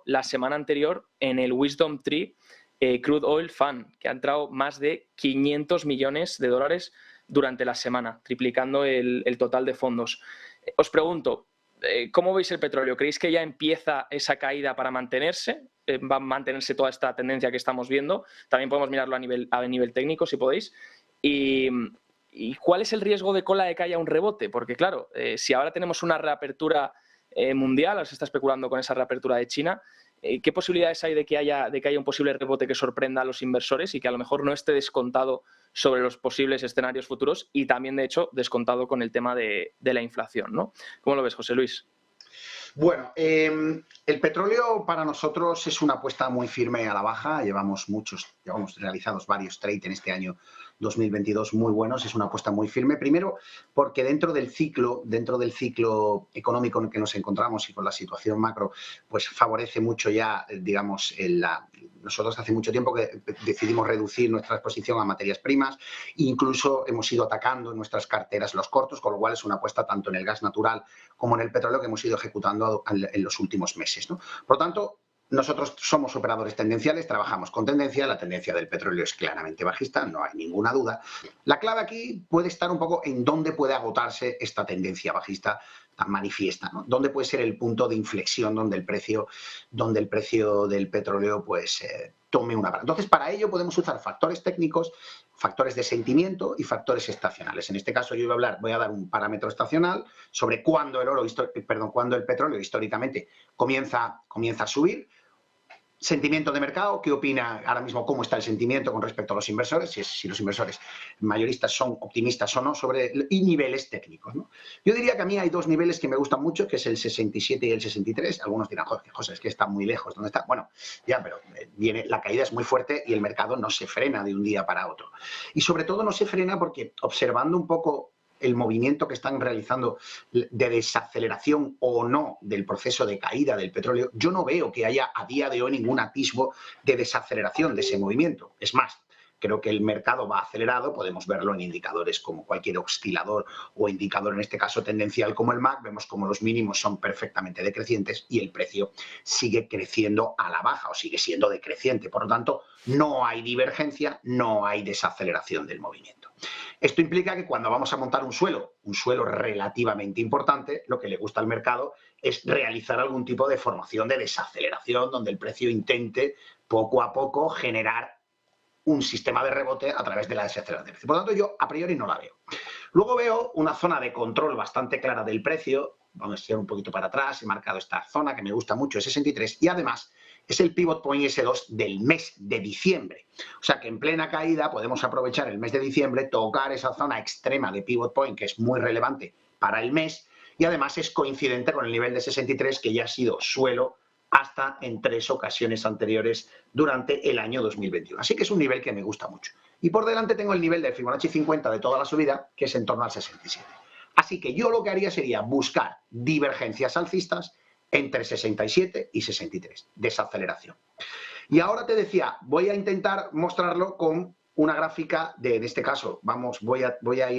la semana anterior en el Wisdom Tree Crude Oil Fund, que ha entrado más de 500 millones de dólares durante la semana, triplicando el total de fondos. Os pregunto, ¿cómo veis el petróleo? ¿Creéis que ya empieza esa caída para mantenerse? ¿Va a mantenerse toda esta tendencia que estamos viendo? También podemos mirarlo a nivel técnico, si podéis. ¿Y cuál es el riesgo de cola de que haya un rebote? Porque, claro, si ahora tenemos una reapertura mundial, ahora se está especulando con esa reapertura de China, ¿qué posibilidades hay de que haya un posible rebote que sorprenda a los inversores y que a lo mejor no esté descontado sobre los posibles escenarios futuros y también, de hecho, descontado con el tema de la inflación, ¿no? ¿Cómo lo ves, José Luis? Bueno, el petróleo para nosotros es una apuesta muy firme a la baja. Llevamos realizados varios trades en este año 2022 muy buenos. Es una apuesta muy firme. Primero, porque dentro del ciclo económico en el que nos encontramos y con la situación macro, pues favorece mucho ya, digamos, nosotros hace mucho tiempo que decidimos reducir nuestra exposición a materias primas. Incluso hemos ido atacando en nuestras carteras los cortos, con lo cual es una apuesta tanto en el gas natural como en el petróleo que hemos ido ejecutando en los últimos meses, ¿no? Por lo tanto, nosotros somos operadores tendenciales, trabajamos con tendencia, la tendencia del petróleo es claramente bajista, no hay ninguna duda. La clave aquí puede estar un poco en dónde puede agotarse esta tendencia bajista tan manifiesta, ¿no? ¿Dónde puede ser el punto de inflexión donde el precio del petróleo pues tome una baja? Entonces, para ello podemos usar factores técnicos, factores de sentimiento y factores estacionales. En este caso yo voy a dar un parámetro estacional sobre cuándo el petróleo históricamente comienza a subir. Sentimiento de mercado, ¿qué opina ahora mismo? ¿Cómo está el sentimiento con respecto a los inversores? Si los inversores mayoristas son optimistas o no, y niveles técnicos, ¿no? Yo diría que a mí hay dos niveles que me gustan mucho, que es el 67 y el 63. Algunos dirán, José, es que está muy lejos. ¿Dónde está? Bueno, ya, pero la caída es muy fuerte y el mercado no se frena de un día para otro. Y sobre todo no se frena porque observando un poco el movimiento que están realizando de desaceleración o no del proceso de caída del petróleo, yo no veo que haya a día de hoy ningún atisbo de desaceleración de ese movimiento. Es más, creo que el mercado va acelerado, podemos verlo en indicadores como cualquier oscilador o indicador, en este caso tendencial como el MAC, vemos como los mínimos son perfectamente decrecientes y el precio sigue creciendo a la baja o sigue siendo decreciente. Por lo tanto, no hay divergencia, no hay desaceleración del movimiento. Esto implica que cuando vamos a montar un suelo relativamente importante, lo que le gusta al mercado es realizar algún tipo de formación de desaceleración donde el precio intente poco a poco generar un sistema de rebote a través de la desaceleración. Por lo tanto, yo a priori no la veo. Luego veo una zona de control bastante clara del precio. Vamos a ir un poquito para atrás. He marcado esta zona que me gusta mucho, es 63, y además es el pivot point S2 del mes de diciembre. O sea que en plena caída podemos aprovechar el mes de diciembre, tocar esa zona extrema de pivot point que es muy relevante para el mes y además es coincidente con el nivel de 63 que ya ha sido suelo hasta en 3 ocasiones anteriores durante el año 2021. Así que es un nivel que me gusta mucho. Y por delante tengo el nivel del Fibonacci 50 de toda la subida, que es en torno al 67. Así que yo lo que haría sería buscar divergencias alcistas entre 67 y 63, desaceleración. Y ahora te decía, voy a intentar mostrarlo con una gráfica en este caso, me voy a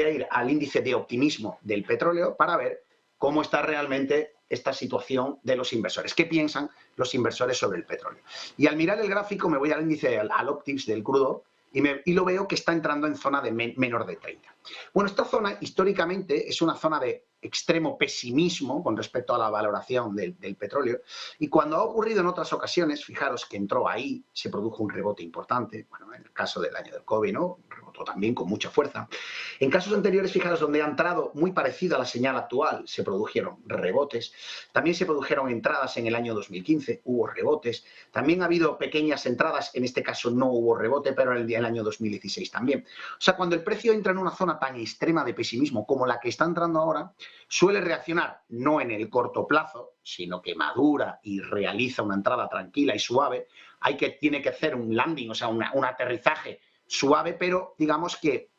ir al índice de optimismo del petróleo para ver cómo está realmente esta situación de los inversores. ¿Qué piensan los inversores sobre el petróleo? Y al mirar el gráfico me voy al índice, al Optims del crudo, y lo veo que está entrando en zona de menor de 30. Bueno, esta zona históricamente es una zona de extremo pesimismo con respecto a la valoración del petróleo, y cuando ha ocurrido en otras ocasiones, fijaros que entró ahí, se produjo un rebote importante, bueno, en el caso del año del COVID, ¿no? Rebotó también con mucha fuerza. En casos anteriores, fijaros, donde ha entrado muy parecida a la señal actual, se produjeron rebotes, también se produjeron entradas en el año 2015, hubo rebotes, también ha habido pequeñas entradas, en este caso no hubo rebote, pero en el año 2016 también. O sea, cuando el precio entra en una zona tan extrema de pesimismo como la que está entrando ahora, suele reaccionar no en el corto plazo, sino que madura y realiza una entrada tranquila y suave. Tiene que hacer un landing, o sea, un aterrizaje suave, pero digamos que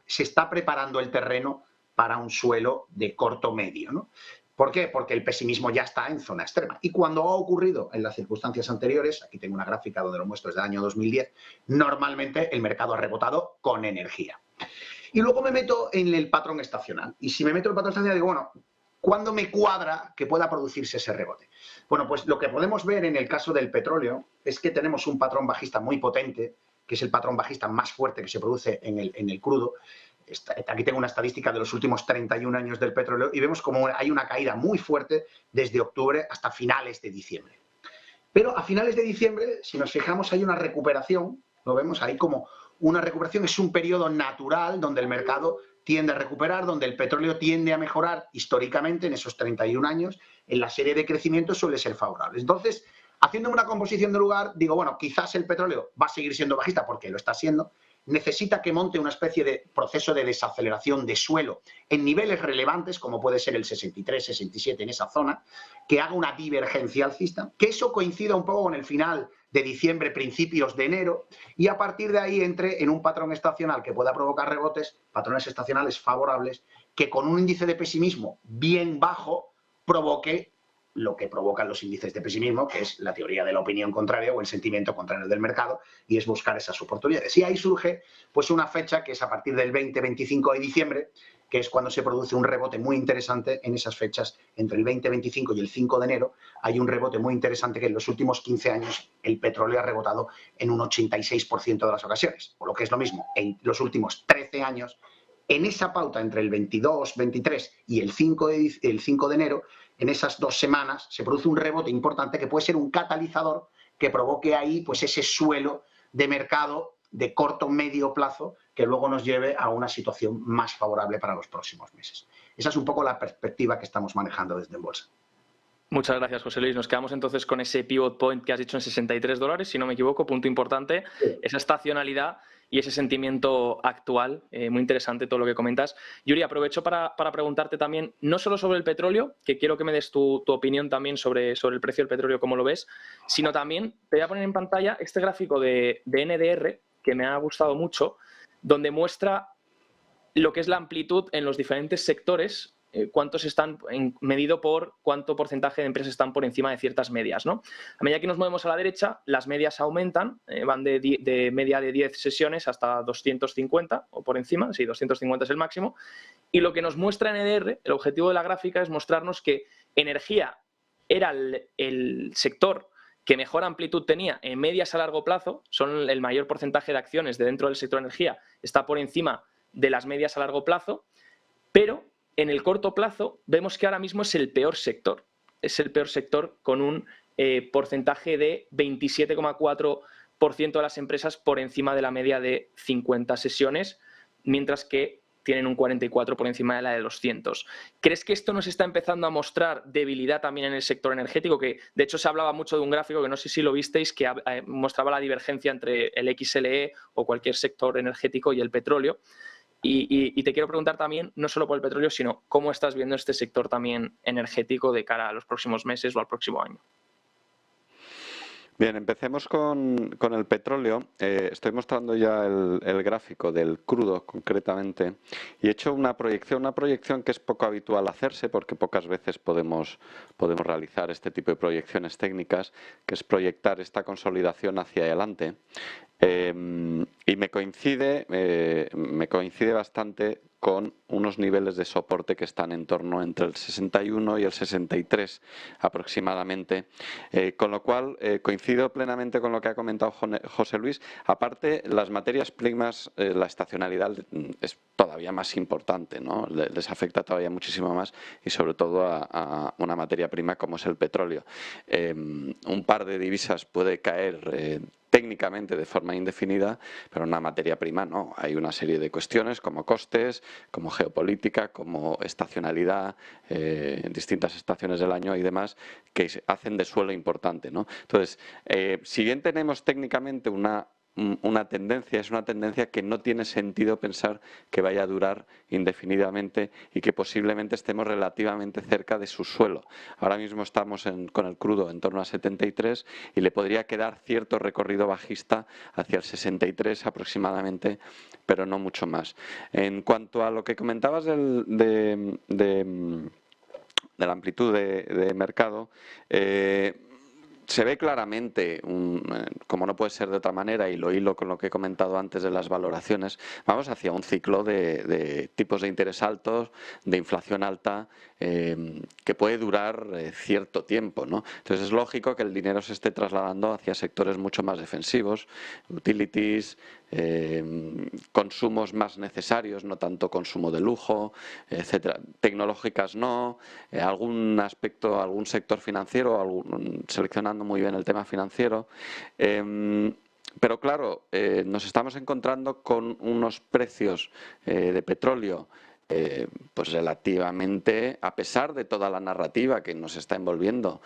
se está preparando el terreno para un suelo de corto medio, ¿no? ¿Por qué? Porque el pesimismo ya está en zona extrema. Y cuando ha ocurrido en las circunstancias anteriores, aquí tengo una gráfica donde lo muestro desde el año 2010, normalmente el mercado ha rebotado con energía. Y luego me meto en el patrón estacional. Y si me meto en el patrón estacional, digo, bueno, ¿cuándo me cuadra que pueda producirse ese rebote? Bueno, pues lo que podemos ver en el caso del petróleo es que tenemos un patrón bajista muy potente, que es el patrón bajista más fuerte que se produce en el crudo. Aquí tengo una estadística de los últimos 31 años del petróleo y vemos como hay una caída muy fuerte desde octubre hasta finales de diciembre. Pero a finales de diciembre, si nos fijamos, hay una recuperación, lo vemos ahí como una recuperación, es un periodo natural donde el mercado tiende a recuperar, donde el petróleo tiende a mejorar históricamente en esos 31 años, en la serie de crecimiento suele ser favorable. Entonces, haciendo una composición de lugar, digo, bueno, quizás el petróleo va a seguir siendo bajista porque lo está siendo, necesita que monte una especie de proceso de desaceleración de suelo en niveles relevantes, como puede ser el 63, 67 en esa zona, que haga una divergencia alcista, que eso coincida un poco con el final de diciembre, principios de enero, y a partir de ahí entre en un patrón estacional que pueda provocar rebotes, patrones estacionales favorables, que con un índice de pesimismo bien bajo provoque lo que provocan los índices de pesimismo, que es la teoría de la opinión contraria o el sentimiento contrario del mercado, y es buscar esas oportunidades. Y ahí surge pues una fecha que es a partir del 20-25 de diciembre, que es cuando se produce un rebote muy interesante en esas fechas, entre el 20-25 y el 5 de enero, hay un rebote muy interesante que en los últimos 15 años el petróleo ha rebotado en un 86% de las ocasiones, o lo que es lo mismo, en los últimos 13 años, en esa pauta entre el 22, 23 y el 5 de enero, en esas 2 semanas se produce un rebote importante que puede ser un catalizador que provoque ahí pues ese suelo de mercado de corto medio plazo que luego nos lleve a una situación más favorable para los próximos meses. Esa es un poco la perspectiva que estamos manejando desde en bolsa. Muchas gracias, José Luis. Nos quedamos entonces con ese pivot point que has dicho en $63, si no me equivoco, punto importante, sí. Esa estacionalidad y ese sentimiento actual, muy interesante todo lo que comentas. Yuri, aprovecho para preguntarte también, no solo sobre el petróleo, que quiero que me des tu opinión también sobre el precio del petróleo, cómo lo ves, sino también te voy a poner en pantalla este gráfico de NDR, que me ha gustado mucho, donde muestra lo que es la amplitud en los diferentes sectores, cuántos están medido por cuánto porcentaje de empresas están por encima de ciertas medias, ¿no? A medida que nos movemos a la derecha, las medias aumentan, van de media de 10 sesiones hasta 250 o por encima, sí, 250 es el máximo, y lo que nos muestra NDR, el objetivo de la gráfica es mostrarnos que energía era el sector que mejor amplitud tenía en medias a largo plazo, son el mayor porcentaje de acciones de dentro del sector energía, está por encima de las medias a largo plazo, pero en el corto plazo vemos que ahora mismo es el peor sector. Es el peor sector con un porcentaje de 27,4% de las empresas por encima de la media de 50 sesiones, mientras que tienen un 44% por encima de la de 200. ¿Crees que esto nos está empezando a mostrar debilidad también en el sector energético? Que de hecho se hablaba mucho de un gráfico que no sé si lo visteis, que mostraba la divergencia entre el XLE o cualquier sector energético y el petróleo. Y te quiero preguntar también, no solo por el petróleo, sino cómo estás viendo este sector también energético de cara a los próximos meses o al próximo año. Bien, empecemos con el petróleo. Estoy mostrando ya el gráfico del crudo concretamente y he hecho una proyección que es poco habitual hacerse porque pocas veces podemos realizar este tipo de proyecciones técnicas, que es proyectar esta consolidación hacia adelante. Y me coincide bastante con unos niveles de soporte que están en torno entre el 61 y el 63 aproximadamente, con lo cual coincido plenamente con lo que ha comentado José Luis. Aparte, las materias primas, la estacionalidad es todavía más importante, ¿no? Les afecta todavía muchísimo más y sobre todo a una materia prima como es el petróleo. Un par de divisas puede caer técnicamente de forma indefinida, pero en una materia prima no. Hay una serie de cuestiones como costes, como geopolítica, como estacionalidad, distintas estaciones del año y demás que hacen de suelo importante, ¿no? Entonces, si bien tenemos técnicamente una tendencia, es una tendencia que no tiene sentido pensar que vaya a durar indefinidamente y que posiblemente estemos relativamente cerca de su suelo. Ahora mismo estamos con el crudo en torno a 73 y le podría quedar cierto recorrido bajista hacia el 63 aproximadamente, pero no mucho más. En cuanto a lo que comentabas de la amplitud de mercado, se ve claramente, como no puede ser de otra manera, y lo hilo con lo que he comentado antes de las valoraciones, vamos hacia un ciclo de tipos de interés altos, de inflación alta, que puede durar cierto tiempo, ¿no? Entonces es lógico que el dinero se esté trasladando hacia sectores mucho más defensivos, utilities, consumos más necesarios, no tanto consumo de lujo, etcétera. Tecnológicas no, algún aspecto, algún sector financiero, seleccionando muy bien el tema financiero. Pero claro, nos estamos encontrando con unos precios de petróleo pues relativamente, a pesar de toda la narrativa que nos está envolviendo,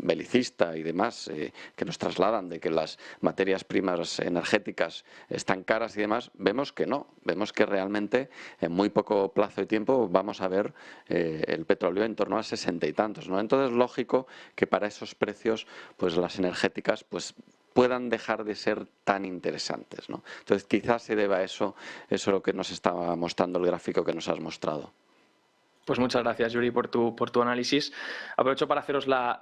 belicista y demás, que nos trasladan de que las materias primas energéticas están caras y demás, vemos que no, vemos que realmente en muy poco plazo de tiempo vamos a ver el petróleo en torno a 60 y tantos, ¿no? Entonces, lógico que para esos precios, pues las energéticas, pues puedan dejar de ser tan interesantes, ¿no? Entonces, quizás se deba a eso es lo que nos está mostrando el gráfico que nos has mostrado. Pues muchas gracias, Yuri, por tu análisis. Aprovecho para haceros la